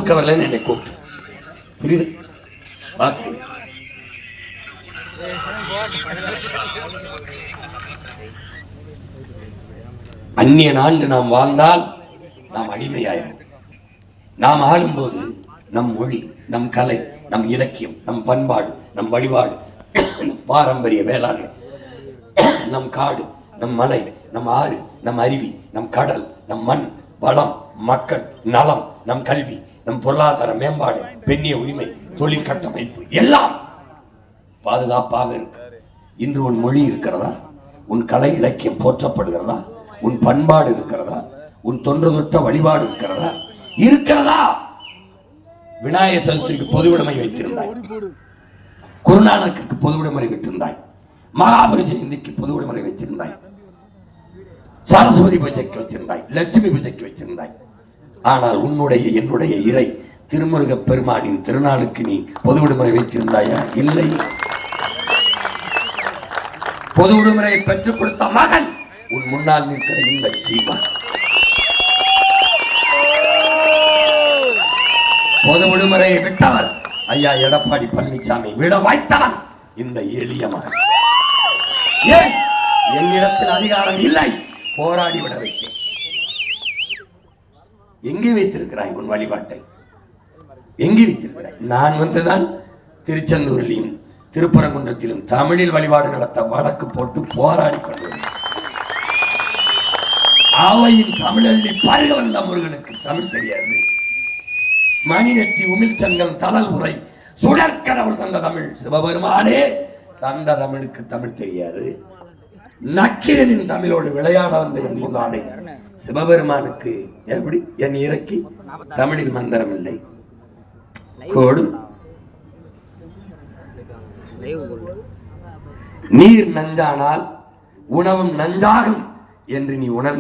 வரலன்னு என்னை கூப்பிட்டு புரியுது பார்த்து அந்நிய நாண்டு நாம் வாழ்ந்தால் நாம் அடிமையாயிரும். நாம் ஆளும்போது நம் மொழி, நம் கலை, நம் இலக்கியம், நம் பண்பாடு, நம் வழிபாடு, நம் பாரம்பரிய வேளாண்மை, நம் காடு, நம் மலை, நம் ஆறு, நம் அருவி, நம் கடல், நம் மண் வளம், மக்கள் நலம், நம் கல்வி, நம் பொருளாதார மேம்பாடு, பெண்ணிய உரிமை, தொழில் கட்டமைப்பு எல்லாம் பாதுகாப்பாக இருக்கு. இன்று உன் மொழி இருக்கிறதா? உன் கலை இலக்கியம் போற்றப்படுகிறதா? உன் பண்பாடு இருக்கிறதா? உன் தொன்று தொட்ட வழிபாடு இருக்கிறதா? இருக்கிறதா? விநாயகர் சதுர்த்திக்கு பொது விடுமுறை வைத்திருந்தாய், குருநானக்கு பொது விடுமுறை விட்டிருந்தாய், மகாபுரி ஜெயந்திக்கு பொது விடுமுறை வச்சிருந்தாய், சரஸ்வதி பூஜைக்கு வச்சிருந்தாய், லட்சுமி பூஜைக்கு வச்சிருந்தாய். ஆனால் உன்னுடைய என்னுடைய இறை திருமுருக பெருமானின் திருநாளுக்கு நீ பொது விடுமுறை வைத்திருந்தாயா? இல்லை. பொது விடுமுறையை பெற்றுக் கொடுத்த மகன் உன் முன்னால் நிற்கிற இந்த சீமான். பொது விடுமுறையை விட்டவர் ஐயா எடப்பாடி பழனிசாமி, விட வாய்த்தவன் இந்த எளிய மகன். ஏன் என்னிடத்தில் அதிகாரம் இல்லை, போராடி விட வைத்தேன். எங்கே வைத்திருக்கிறாய் உன் வழிபாட்டை? எங்கே வைத்திருக்கிறாய்? நான் வந்துதான் திருச்செந்தூரிலும் திருப்பரங்குன்றத்திலும் தமிழில் வழிபாடு நடத்த வழக்கு போட்டு போராடி கொண்டு அவையின் தமிழள்ளி பருக வந்த முருகனுக்கு தமிழ் தெரியாது. மணிநெற்றி உமிழ்ச்சங்கம் தளல் உரை சுடற்கடவுள் தந்த தமிழ் சிவபெருமானே தந்த தமிழுக்கு தமிழ் தெரியாது. நக்கீரனின் தமிழோடு விளையாட வந்த என் மூதாதை சிவபெருமானுக்கு எப்படி என் இறக்கி தமிழில் மந்திரம் இல்லை. கோடு நீர் நஞ்சானால் உணவும் நஞ்சாகும் என்று நீ உணர்ந்து